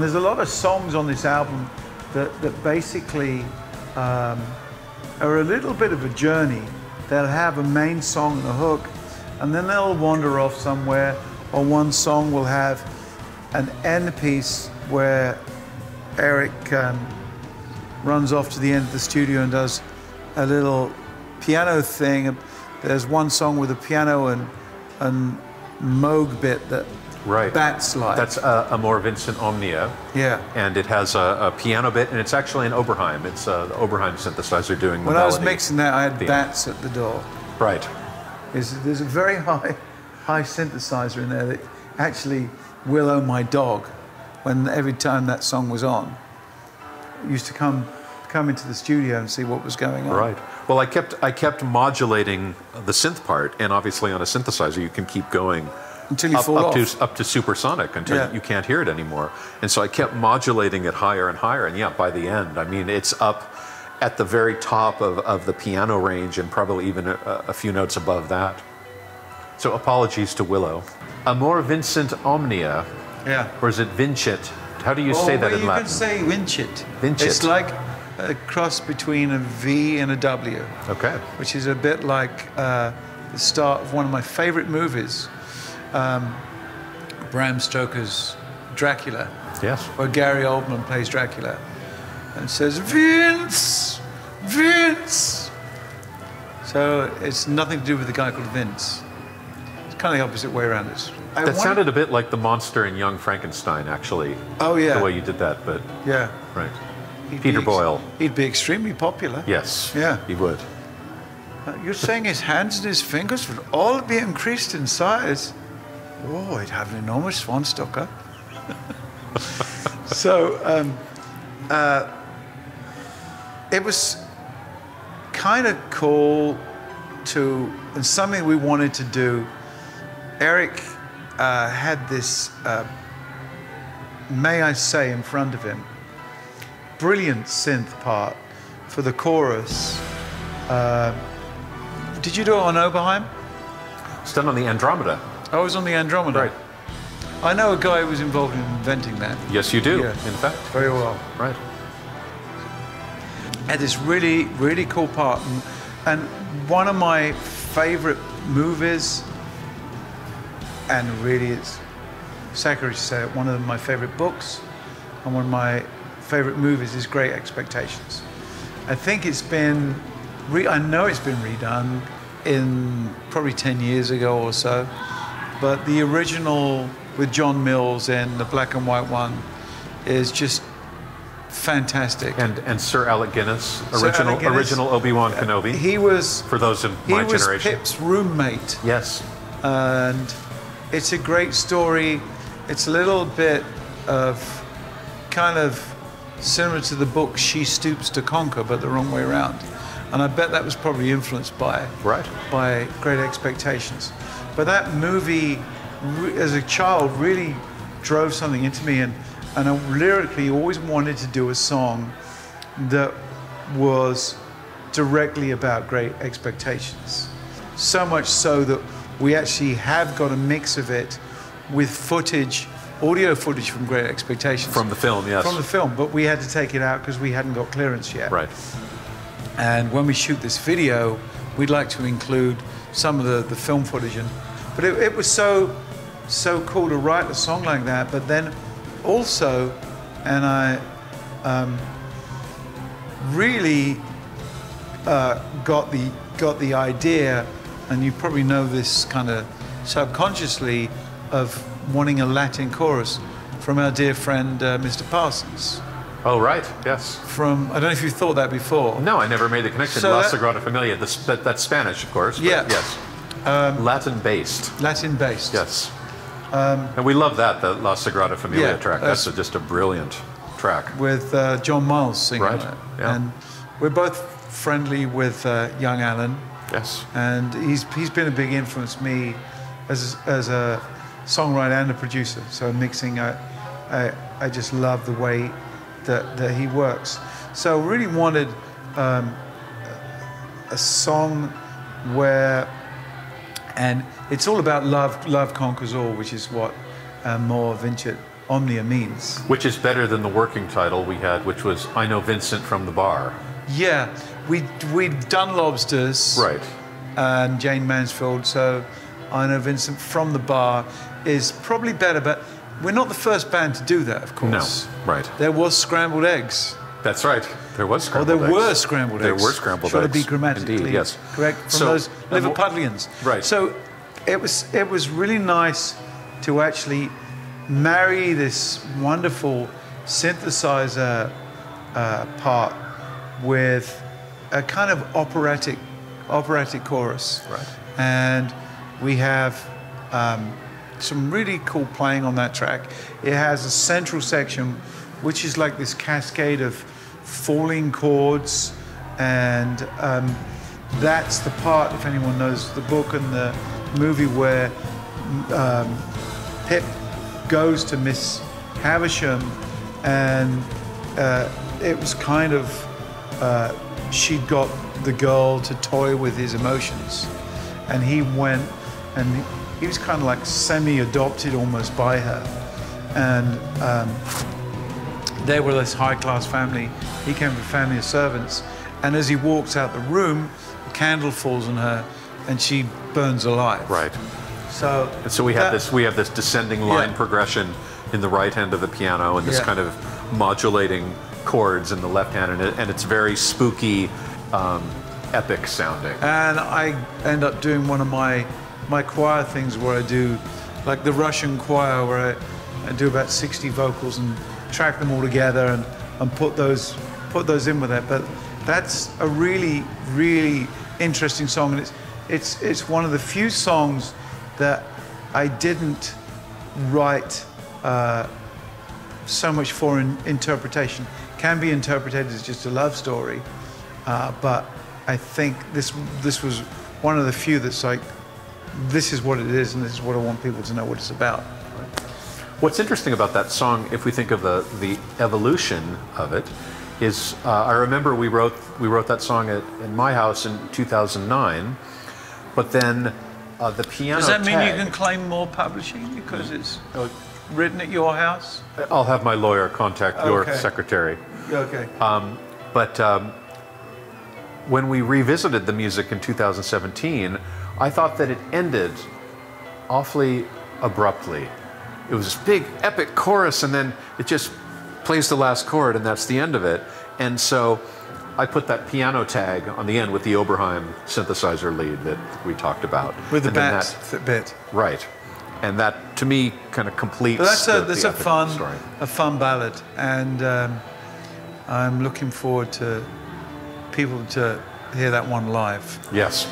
there's a lot of songs on this album that basically are a little bit of a journey. They'll have a main song and a hook, and then they'll wander off somewhere, or one song will have an end piece where Eric runs off to the end of the studio and does a little piano thing. There's one song with a piano and Moog bit that Bats like. That's Amor Vincent Omnia. Yeah. And it has a piano bit, and it's actually an Oberheim. It's the Oberheim synthesizer doing the melody. When I was mixing that, I had Bats at the door. Right. There's a very high synthesizer in there that actually Willow, my dog, when every time that song was on, used to come into the studio and see what was going on. Right. Well, I kept modulating the synth part, and obviously on a synthesizer you can keep going until you fall off. Up to supersonic until you can't hear it anymore. And so I kept modulating it higher and higher, and yeah, by the end, I mean, it's up at the very top of the piano range and probably even a few notes above that. So apologies to Willow. Amor Vincent Omnia. Yeah. Or is it Vincit? How do you say that in Latin? You can say Vincit. Vincit. It's like a cross between a V and a W. Okay. Which is a bit like the start of one of my favorite movies, Bram Stoker's Dracula. Yes. Where Gary Oldman plays Dracula and says, Vince, Vince. So it's nothing to do with the guy called Vince. It's kind of the opposite way around. That sounded a bit like the monster in Young Frankenstein, actually. Oh, yeah. The way you did that, but... Yeah. Right. Peter Boyle. He'd be extremely popular. Yes. Yeah. He would. You're saying his hands and his fingers would all be increased in size? Oh, he'd have an enormous swanstocker. So, it was kind of cool and something we wanted to do. Eric had this, may I say, in front of him, brilliant synth part for the chorus. Did you do it on Oberheim? It's done on the Andromeda. I was on the Andromeda. Right. I know a guy who was involved in inventing that. Yes, you do, Yeah. in fact. Very well. Right. Had this really, really cool part. And one of my favorite movies, and really it's sacrilege to say it, one of my favorite books and one of my favorite movies is Great Expectations. I think it's been, I know it's been redone in probably 10 years ago or so, but the original with John Mills and the black and white one is just fantastic. And Sir Alec Guinness, original Obi-Wan Kenobi. He was, for those of my generation. He was Pip's roommate. Yes. And it's a great story. It's a little bit of kind of similar to the book She Stoops to Conquer, but the wrong way around. And I bet that was probably influenced by Great Expectations. But that movie, as a child, really drove something into me, and I lyrically always wanted to do a song that was directly about Great Expectations. So much so that we actually have got a mix of it with footage, audio footage from Great Expectations. From the film, yes. From the film, but we had to take it out because we hadn't got clearance yet. Right. And when we shoot this video, we'd like to include some of the film footage. But it was so cool to write a song like that, but then also, and I really got the idea, and you probably know this kind of subconsciously, of wanting a Latin chorus from our dear friend Mr. Parsons. Oh, right, yes. I don't know if you thought that before. No, I never made the connection. So La Sagrada Familia, that's Spanish, of course. Yeah. Yes. Latin-based. Latin-based. Yes. And we love that, the La Sagrada Familia track. That's just a brilliant track. With John Miles singing right. it. Yeah. And we're both friendly with young Alan. Yes. And he's been a big influence me as a songwriter and a producer. So mixing, I just love the way that he works. So really wanted a song where, and it's all about love conquers all, which is what Amor Vincit Omnia means. Which is better than the working title we had, which was I Know Vincent from the Bar. Yeah, we'd done Lobsters. Right. And Jane Mansfield, so I Know Vincent from the Bar is probably better, but we're not the first band to do that, of course. No, right. There was Scrambled Eggs. That's right. There was scrambled eggs. There were scrambled eggs. There were scrambled eggs. Try to be grammatically Indeed, yes. correct from those Liverpudlians. Right. So it was really nice to actually marry this wonderful synthesizer part with a kind of operatic chorus. Right. And we have some really cool playing on that track. It has a central section which is like this cascade of falling chords, and that's the part, if anyone knows the book and the movie, where Pip goes to Miss Havisham, and it was kind of she'd got the girl to toy with his emotions, and he went, and he was kind of like semi-adopted almost by her, and they were this high-class family. He came from a family of servants, and as he walks out the room, a candle falls on her, and she burns alive. Right. So we have this descending line progression in the right hand of the piano, and this kind of modulating chords in the left hand, and it's very spooky, epic sounding. And I end up doing one of my choir things where I do like the Russian choir, where I do about 60 vocals and track them all together and put those in with it. But that's a really, really interesting song, and it's one of the few songs that I didn't write so much for interpretation. Can be interpreted as just a love story, but I think this was one of the few that's like, this is what it is, and this is what I want people to know what it's about. What's interesting about that song, if we think of the evolution of it, is I remember we wrote that song in my house in 2009, but then the piano. Does that mean you can claim more publishing because it's written at your house? I'll have my lawyer contact your secretary. Okay. But when we revisited the music in 2017, I thought that it ended awfully abruptly. It was this big, epic chorus, and then it just plays the last chord, and that's the end of it. And so I put that piano tag on the end with the Oberheim synthesizer lead that we talked about. With the bit. Right. And that, to me, kind of completes that's the a fun ballad. And I'm looking forward to people to hear that one live. Yes.